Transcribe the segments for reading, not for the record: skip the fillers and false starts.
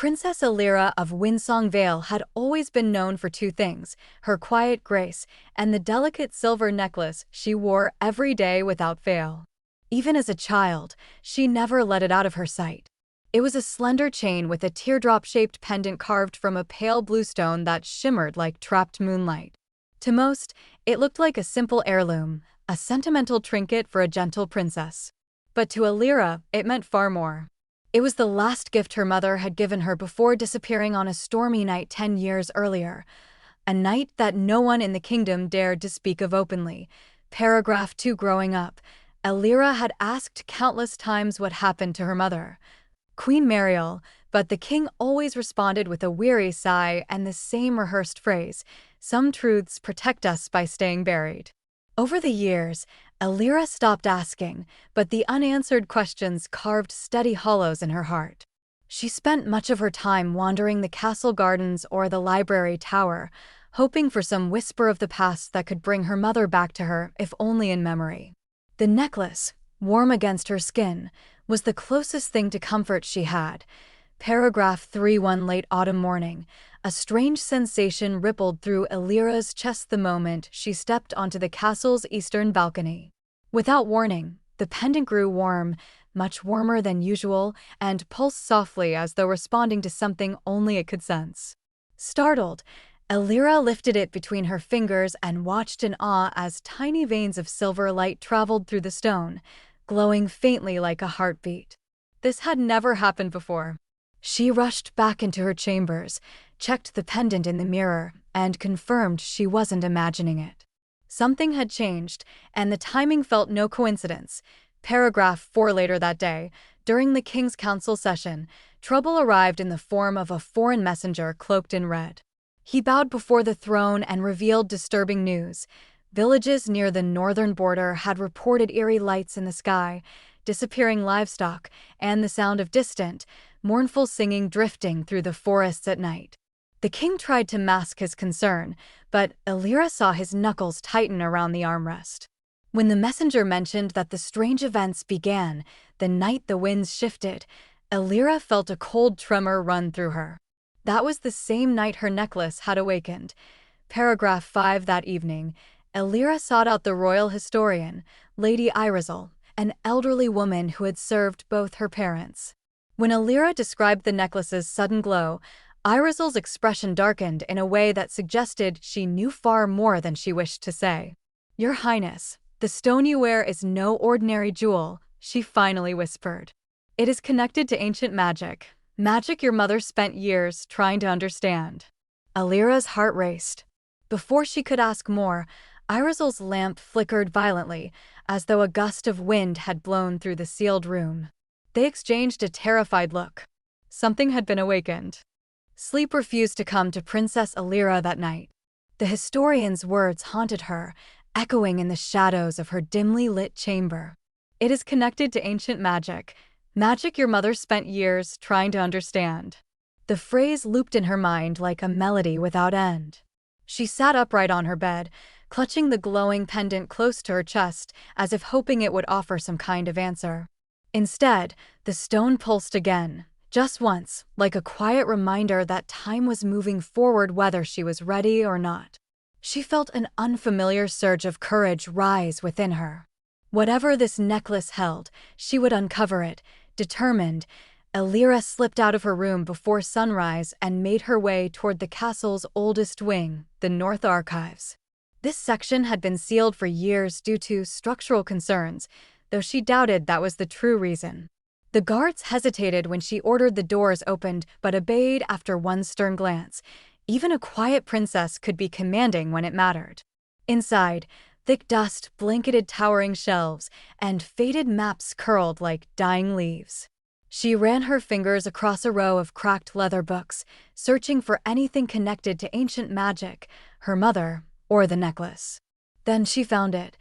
Princess Elira of Windsong Vale had always been known for two things: her quiet grace and the delicate silver necklace she wore every day without fail. Even as a child, she never let it out of her sight. It was a slender chain with a teardrop-shaped pendant carved from a pale blue stone that shimmered like trapped moonlight. To most, it looked like a simple heirloom, a sentimental trinket for a gentle princess. But to Elira, it meant far more. It was the last gift her mother had given her before disappearing on a stormy night 10 years earlier, a night that no one in the kingdom dared to speak of openly. Paragraph 2. Growing up, Elira had asked countless times what happened to her mother, Queen Mariel, but the king always responded with a weary sigh and the same rehearsed phrase: "Some truths protect us by staying buried." Over the years, Elira stopped asking, but the unanswered questions carved steady hollows in her heart. She spent much of her time wandering the castle gardens or the library tower, hoping for some whisper of the past that could bring her mother back to her, if only in memory. The necklace, warm against her skin, was the closest thing to comfort she had. Paragraph 3. One late autumn morning, a strange sensation rippled through Elira's chest the moment she stepped onto the castle's eastern balcony. Without warning, the pendant grew warm, much warmer than usual, and pulsed softly as though responding to something only it could sense. Startled, Elira lifted it between her fingers and watched in awe as tiny veins of silver light traveled through the stone, glowing faintly like a heartbeat. This had never happened before. She rushed back into her chambers, checked the pendant in the mirror, and confirmed she wasn't imagining it. Something had changed, and the timing felt no coincidence. Paragraph 4. Later that day, during the king's council session, trouble arrived in the form of a foreign messenger cloaked in red. He bowed before the throne and revealed disturbing news. Villages near the northern border had reported eerie lights in the sky, disappearing livestock, and the sound of distant, mournful singing drifting through the forests at night. The king tried to mask his concern, but Elira saw his knuckles tighten around the armrest. When the messenger mentioned that the strange events began the night the winds shifted, Elira felt a cold tremor run through her. That was the same night her necklace had awakened. Paragraph 5. That evening, Elira sought out the royal historian, Lady Irizal, an elderly woman who had served both her parents. When Elira described the necklace's sudden glow, Irizal's expression darkened in a way that suggested she knew far more than she wished to say. "Your Highness, the stone you wear is no ordinary jewel," she finally whispered. "It is connected to ancient magic, magic your mother spent years trying to understand." Elira's heart raced. Before she could ask more, Irizal's lamp flickered violently, as though a gust of wind had blown through the sealed room. They exchanged a terrified look. Something had been awakened. Sleep refused to come to Princess Elira that night. The historian's words haunted her, echoing in the shadows of her dimly lit chamber. "It is connected to ancient magic, magic your mother spent years trying to understand." The phrase looped in her mind like a melody without end. She sat upright on her bed, clutching the glowing pendant close to her chest, as if hoping it would offer some kind of answer. Instead, the stone pulsed again, just once, like a quiet reminder that time was moving forward whether she was ready or not. She felt an unfamiliar surge of courage rise within her. Whatever this necklace held, she would uncover it. Determined, Elira slipped out of her room before sunrise and made her way toward the castle's oldest wing, the North Archives. This section had been sealed for years due to structural concerns, though she doubted that was the true reason. The guards hesitated when she ordered the doors opened, but obeyed after one stern glance. Even a quiet princess could be commanding when it mattered. Inside, thick dust blanketed towering shelves, and faded maps curled like dying leaves. She ran her fingers across a row of cracked leather books, searching for anything connected to ancient magic, her mother, or the necklace. Then she found it,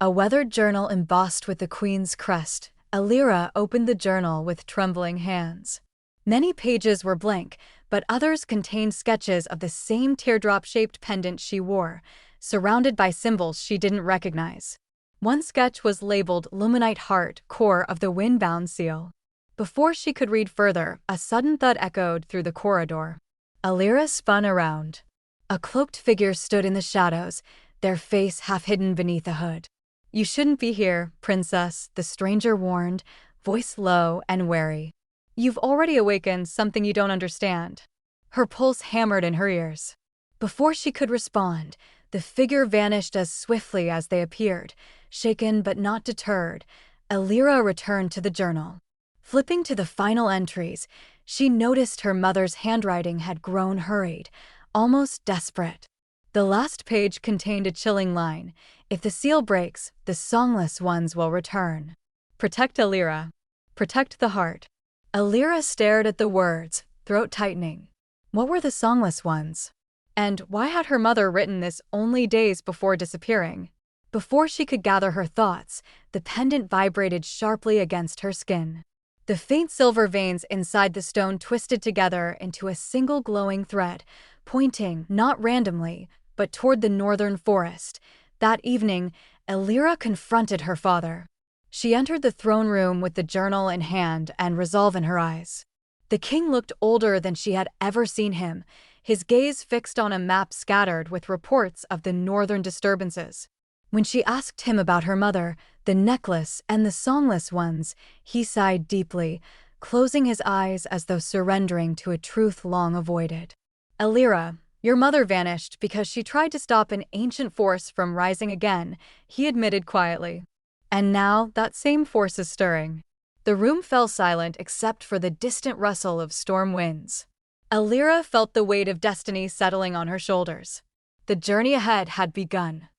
a weathered journal embossed with the queen's crest. Elira opened the journal with trembling hands. Many pages were blank, but others contained sketches of the same teardrop-shaped pendant she wore, surrounded by symbols she didn't recognize. One sketch was labeled Luminite Heart, core of the Windbound Seal. Before she could read further, a sudden thud echoed through the corridor. Elira spun around. A cloaked figure stood in the shadows, their face half hidden beneath a hood. "You shouldn't be here, princess," the stranger warned, voice low and wary. "You've already awakened something you don't understand." Her pulse hammered in her ears. Before she could respond, the figure vanished as swiftly as they appeared. Shaken but not deterred, Elira returned to the journal. Flipping to the final entries, she noticed her mother's handwriting had grown hurried, almost desperate. The last page contained a chilling line: "If the seal breaks, the songless ones will return. Protect Elira. Protect the heart." Elira stared at the words, throat tightening. What were the songless ones? And why had her mother written this only days before disappearing? Before she could gather her thoughts, the pendant vibrated sharply against her skin. The faint silver veins inside the stone twisted together into a single glowing thread, pointing, not randomly, but toward the northern forest. That evening, Elira confronted her father. She entered the throne room with the journal in hand and resolve in her eyes. The king looked older than she had ever seen him, his gaze fixed on a map scattered with reports of the northern disturbances. When she asked him about her mother, the necklace, and the songless ones, he sighed deeply, closing his eyes as though surrendering to a truth long avoided. "Elira, your mother vanished because she tried to stop an ancient force from rising again," he admitted quietly. "And now that same force is stirring." The room fell silent except for the distant rustle of storm winds. Elira felt the weight of destiny settling on her shoulders. The journey ahead had begun.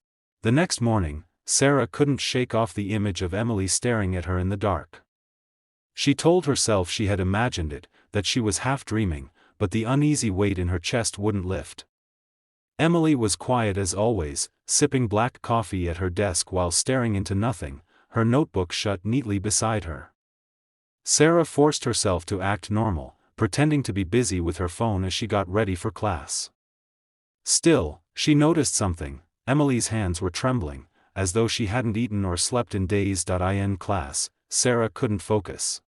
The next morning, Sarah couldn't shake off the image of Emily staring at her in the dark. She told herself she had imagined it, that she was half dreaming, but the uneasy weight in her chest wouldn't lift. Emily was quiet as always, sipping black coffee at her desk while staring into nothing, her notebook shut neatly beside her. Sarah forced herself to act normal, pretending to be busy with her phone as she got ready for class. Still, she noticed something. Emily's hands were trembling, as though she hadn't eaten or slept in days. In class, Sarah couldn't focus.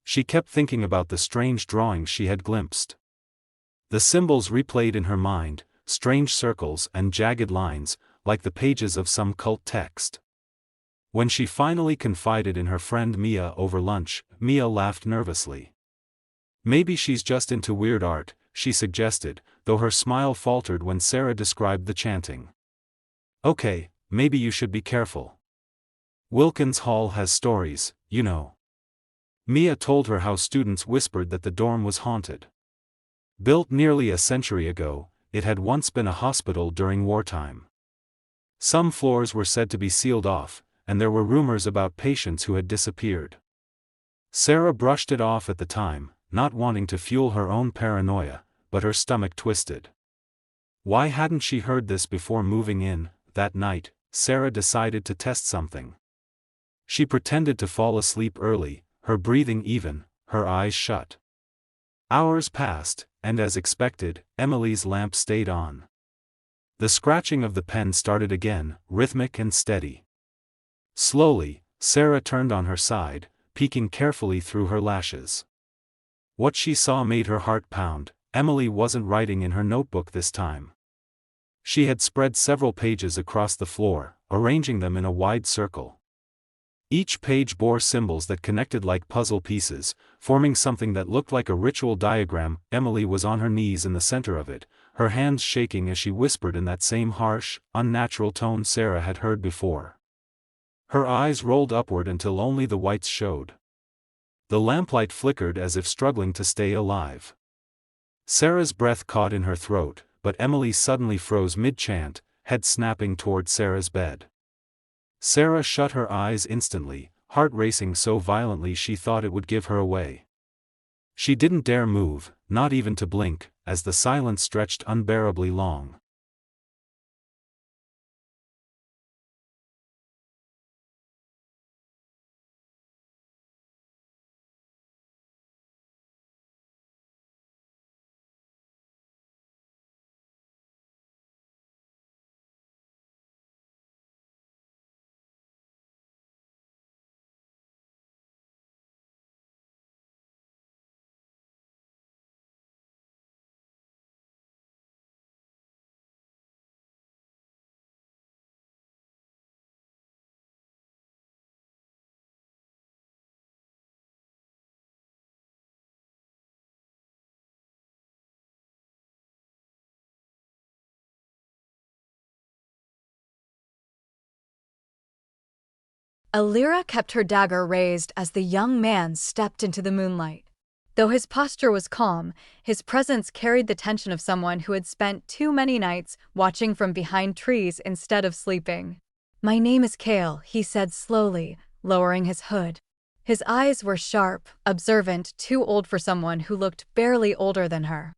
She kept thinking about the strange drawings she had glimpsed. The symbols replayed in her mind, strange circles and jagged lines, like the pages of some cult text. When she finally confided in her friend Mia over lunch, Mia laughed nervously. "Maybe she's just into weird art," she suggested, though her smile faltered when Sarah described the chanting. "Okay, maybe you should be careful. Wilkins Hall has stories, you know." Mia told her how students whispered that the dorm was haunted. Built nearly a century ago, it had once been a hospital during wartime. Some floors were said to be sealed off, and there were rumors about patients who had disappeared. Sarah brushed it off at the time, not wanting to fuel her own paranoia, but her stomach twisted. Why hadn't she heard this before moving in? That night, Sarah decided to test something. She pretended to fall asleep early, her breathing even, her eyes shut. Hours passed, and as expected, Emily's lamp stayed on. The scratching of the pen started again, rhythmic and steady. Slowly, Sarah turned on her side, peeking carefully through her lashes. What she saw made her heart pound. Emily wasn't writing in her notebook this time. She had spread several pages across the floor, arranging them in a wide circle. Each page bore symbols that connected like puzzle pieces, forming something that looked like a ritual diagram. Emily was on her knees in the center of it, her hands shaking as she whispered in that same harsh, unnatural tone Sarah had heard before. Her eyes rolled upward until only the whites showed. The lamplight flickered as if struggling to stay alive. Sarah's breath caught in her throat, but Emily suddenly froze mid-chant, head snapping toward Sarah's bed. Sarah shut her eyes instantly, heart racing so violently she thought it would give her away. She didn't dare move, not even to blink, as the silence stretched unbearably long. Elira kept her dagger raised as the young man stepped into the moonlight. Though his posture was calm, his presence carried the tension of someone who had spent too many nights watching from behind trees instead of sleeping. "My name is Kale," he said slowly, lowering his hood. His eyes were sharp, observant, too old for someone who looked barely older than her.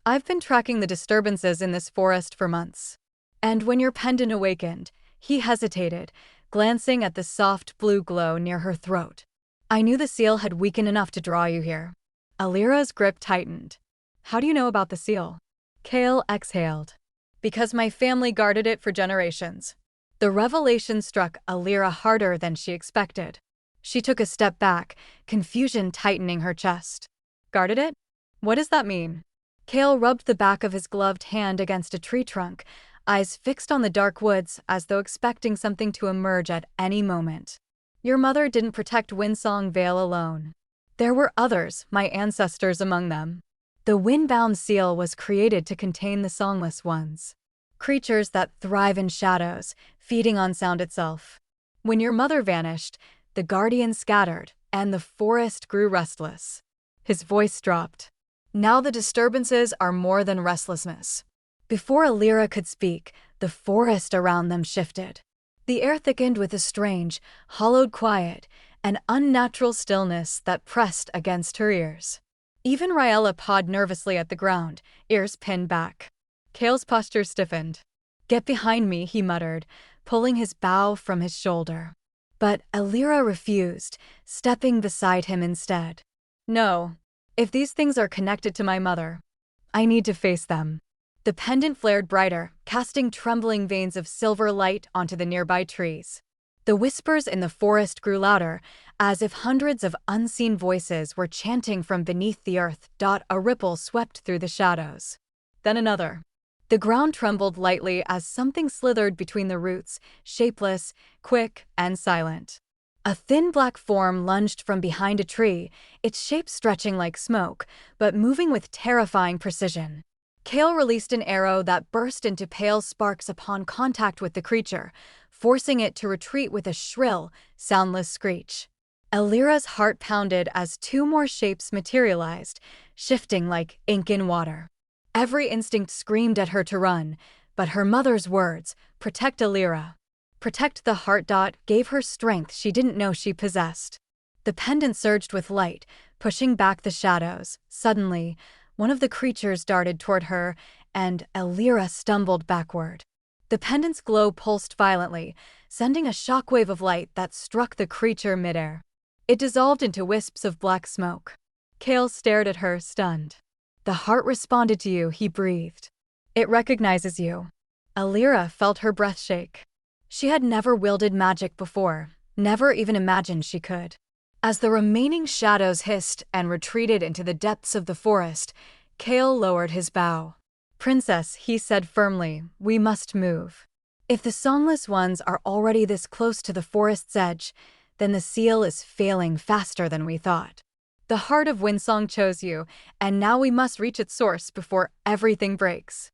"I've been tracking the disturbances in this forest for months. And when your pendant awakened," he hesitated, glancing at the soft blue glow near her throat. "I knew the seal had weakened enough to draw you here." Elira's grip tightened. "How do you know about the seal?" Kale exhaled. "Because my family guarded it for generations." The revelation struck Elira harder than she expected. She took a step back, confusion tightening her chest. "Guarded it? What does that mean?" Kale rubbed the back of his gloved hand against a tree trunk, eyes fixed on the dark woods as though expecting something to emerge at any moment. "Your mother didn't protect Windsong Vale alone. There were others, my ancestors among them. The Windbound Seal was created to contain the songless ones. Creatures that thrive in shadows, feeding on sound itself. When your mother vanished, the guardians scattered, and the forest grew restless." His voice dropped. "Now the disturbances are more than restlessness." Before Elira could speak, the forest around them shifted. The air thickened with a strange, hollowed quiet, an unnatural stillness that pressed against her ears. Even Raella pawed nervously at the ground, ears pinned back. Kale's posture stiffened. "Get behind me," he muttered, pulling his bow from his shoulder. But Elira refused, stepping beside him instead. "No. If these things are connected to my mother, I need to face them." The pendant flared brighter, casting trembling veins of silver light onto the nearby trees. The whispers in the forest grew louder, as if hundreds of unseen voices were chanting from beneath the earth. A ripple swept through the shadows. Then another. The ground trembled lightly as something slithered between the roots, shapeless, quick, and silent. A thin black form lunged from behind a tree, its shape stretching like smoke, but moving with terrifying precision. Kale released an arrow that burst into pale sparks upon contact with the creature, forcing it to retreat with a shrill, soundless screech. Elira's heart pounded as two more shapes materialized, shifting like ink in water. Every instinct screamed at her to run, but her mother's words, "Protect Elira, protect the heart," gave her strength she didn't know she possessed. The pendant surged with light, pushing back the shadows. Suddenly, one of the creatures darted toward her, and Elira stumbled backward. The pendant's glow pulsed violently, sending a shockwave of light that struck the creature midair. It dissolved into wisps of black smoke. Kale stared at her, stunned. "The heart responded to you," he breathed. "It recognizes you." Elira felt her breath shake. She had never wielded magic before, never even imagined she could. As the remaining shadows hissed and retreated into the depths of the forest, Kale lowered his bow. "Princess," he said firmly, "we must move. If the songless ones are already this close to the forest's edge, then the seal is failing faster than we thought. The heart of Windsong chose you, and now we must reach its source before everything breaks."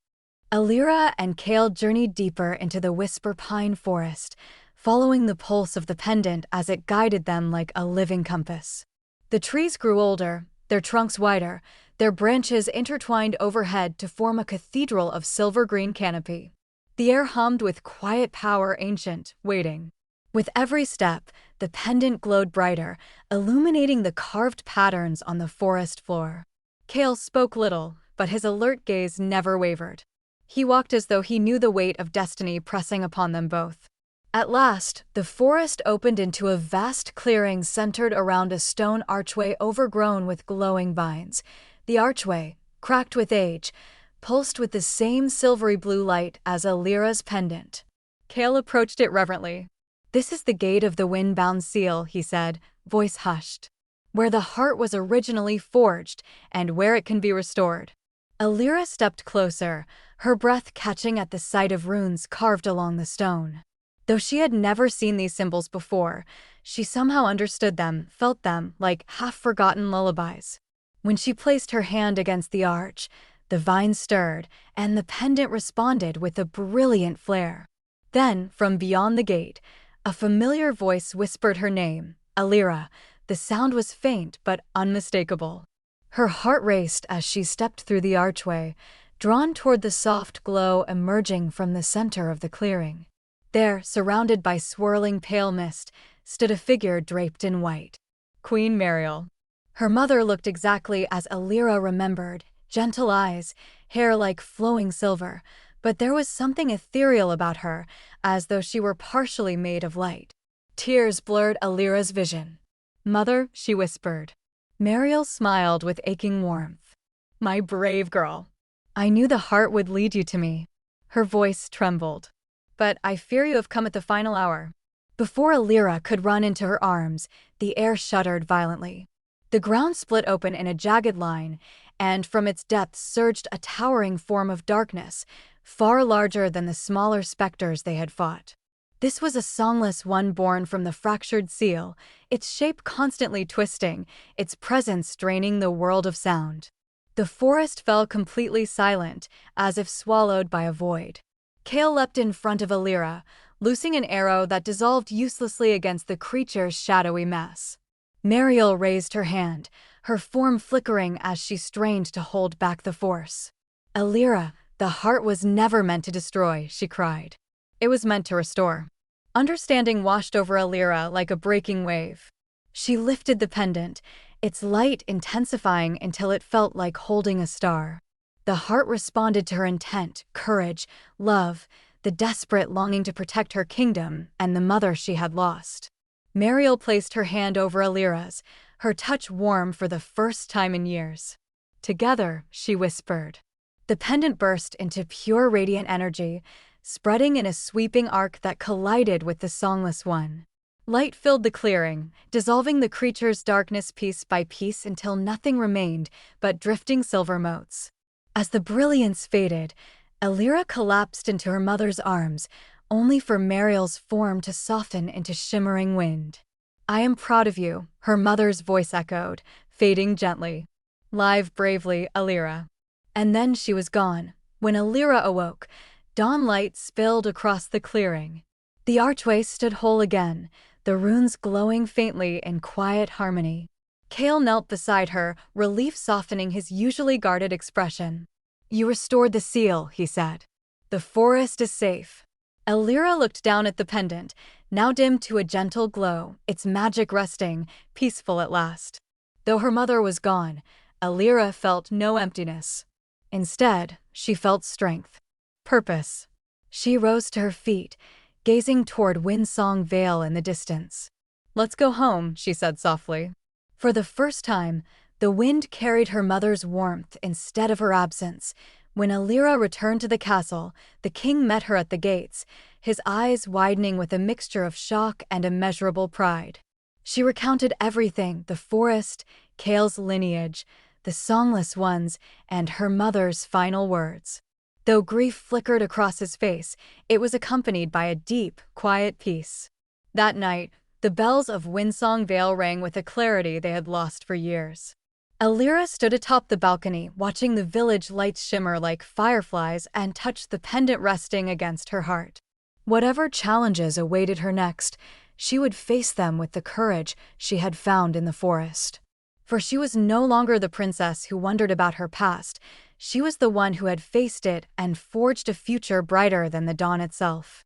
Elira and Kale journeyed deeper into the Whisperpine Forest, following the pulse of the pendant as it guided them like a living compass. The trees grew older, their trunks wider, their branches intertwined overhead to form a cathedral of silver-green canopy. The air hummed with quiet power, ancient, waiting. With every step, the pendant glowed brighter, illuminating the carved patterns on the forest floor. Kale spoke little, but his alert gaze never wavered. He walked as though he knew the weight of destiny pressing upon them both. At last, the forest opened into a vast clearing centered around a stone archway overgrown with glowing vines. The archway, cracked with age, pulsed with the same silvery blue light as Elira's pendant. Kale approached it reverently. "This is the gate of the Windbound Seal," he said, voice hushed. "Where the heart was originally forged, and where it can be restored." Elira stepped closer, her breath catching at the sight of runes carved along the stone. Though she had never seen these symbols before, she somehow understood them, felt them, like half-forgotten lullabies. When she placed her hand against the arch, the vines stirred, and the pendant responded with a brilliant flare. Then, from beyond the gate, A familiar voice whispered her name, Elira. The sound was faint but unmistakable. Her heart raced as she stepped through the archway, drawn toward the soft glow emerging from the center of the clearing. There, surrounded by swirling pale mist, stood a figure draped in white. Queen Mariel. Her mother looked exactly as Elira remembered, gentle eyes, hair like flowing silver, but there was something ethereal about her, as though she were partially made of light. Tears blurred Elira's vision. "Mother," she whispered. Mariel smiled with aching warmth. "My brave girl. I knew the heart would lead you to me." Her voice trembled. "But I fear you have come at the final hour." Before Elira could run into her arms, the air shuddered violently. The ground split open in a jagged line, and from its depths surged a towering form of darkness, far larger than the smaller specters they had fought. This was a songless one born from the fractured seal, its shape constantly twisting, its presence draining the world of sound. The forest fell completely silent, as if swallowed by a void. Kale leapt in front of Elira, loosing an arrow that dissolved uselessly against the creature's shadowy mass. Mariel raised her hand, her form flickering as she strained to hold back the force. "Elira, the heart was never meant to destroy," she cried. "It was meant to restore." Understanding washed over Elira like a breaking wave. She lifted the pendant, its light intensifying until it felt like holding a star. The heart responded to her intent, courage, love, the desperate longing to protect her kingdom and the mother she had lost. Mariel placed her hand over Elira's, her touch warm for the first time in years. "Together," she whispered. The pendant burst into pure radiant energy, spreading in a sweeping arc that collided with the songless one. Light filled the clearing, dissolving the creature's darkness piece by piece until nothing remained but drifting silver motes. As the brilliance faded, Elira collapsed into her mother's arms, only for Mariel's form to soften into shimmering wind. "I am proud of you," her mother's voice echoed, fading gently. "Live bravely, Elira." And then she was gone. When Elira awoke, dawn light spilled across the clearing. The archway stood whole again, the runes glowing faintly in quiet harmony. Kale knelt beside her, relief softening his usually guarded expression. "You restored the seal," he said. "The forest is safe." Elira looked down at the pendant, now dimmed to a gentle glow, its magic resting, peaceful at last. Though her mother was gone, Elira felt no emptiness. Instead, she felt strength. Purpose. She rose to her feet, gazing toward Windsong Vale in the distance. "Let's go home," she said softly. For the first time, the wind carried her mother's warmth instead of her absence. When Elira returned to the castle, the king met her at the gates, his eyes widening with a mixture of shock and immeasurable pride. She recounted everything: the forest, Kale's lineage, the songless ones, and her mother's final words. Though grief flickered across his face, it was accompanied by a deep, quiet peace. That night, the bells of Windsong Vale rang with a clarity they had lost for years. Elira stood atop the balcony, watching the village lights shimmer like fireflies and touched the pendant resting against her heart. Whatever challenges awaited her next, she would face them with the courage she had found in the forest. For she was no longer the princess who wondered about her past. She was the one who had faced it and forged a future brighter than the dawn itself.